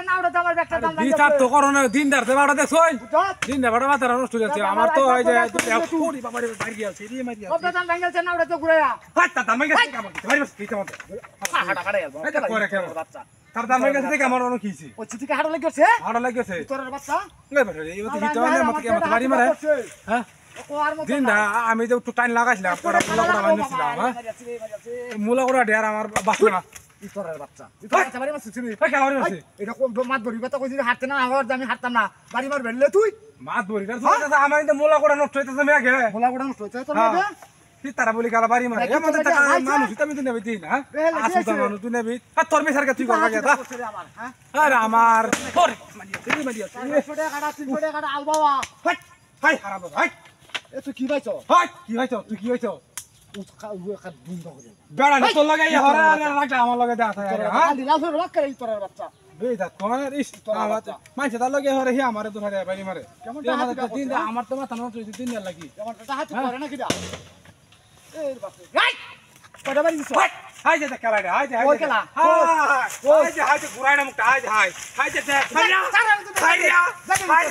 ব্যাগটা না ওটা আমার ব্যাগটা দাম লাগে বিচার তো করো না দিন দাঁড়তে বাড়া দেখছই দিন দাঁড়া মাথা নষ্ট হয়ে যাচ্ছে আমার তো এই যে পুরি বাবারে বাইরে গিয়েছে রে মারি আছে ওটা দাম ভাঙলছে না ওটা তো ঘুরায়া হাত দাম গেছে কি আমার মারি বস কি মত হাড়া হাড়া এলবো এটা করে কেমন বাচ্চা তার দাম গেছে দেখে আমার অনেক কিছি ওই চিঠিকে হাড়া লাগিছে হাড়া লাগিছে তোর বাচ্চা লাই বেটা এই মত হিট মানে মত কেমন মারি মারে হ্যাঁ দিন না আমি তো একটু টাইম লাগাইছিলাম পড়া পোলা বানিয়েছিলাম হ্যাঁ মুলা কোড়া ঢের আমার বাচ্চা না ইতরের বাচ্চা ইতরের বাচ্চা বাড়ি মারছিস তুই কেন মারি মারছিস এটা কোন মাত ধরি কথা কইছিস হাঁটতে না আমার আমি হাঁটতাম না বাড়ি মার বেরলে তুই মাত ধরি আমার তো মুলা কোড়া নষ্ট হইতেছে মেঘে ভোলা গোড়া নষ্ট হইছে তোর লাগে তারা বলি গালা বাড়ি মারে এমন টাকা মানুষ তুমি তো নেবি না আসু তো মানুষ তুই নেবি আর তোর মেসারকে তুই করবা গেতা আরে আমার তোর তুই মারিয়া 300 টাকা আল বাবা হাই হারাবো হাই এ তুই কি পাইছো হাই কি হইছো তুই কি হইছো বেড়া না তোর লাগে হরা লাগা আমার লাগে দে আছে হ্যাঁ দিলা ধর রাখ করে তোর বাচ্চা এই দা তোমার ইস আমার মাইছে তার লাগে হরে হি আমারে তো হারে বাড়ি মারে কেমন দিন আমার তো মাথা নষ্ট হইছে দিন লাগি কেমন টাকা হাতে করে না কিডা এই বাচ্চা রাই কটা বাড়ি দিছো হাই যে খেলা রে হাই যে ওই খেলা হাই যে ঘুরাই না মুখটা হাই যে হাই যে হাই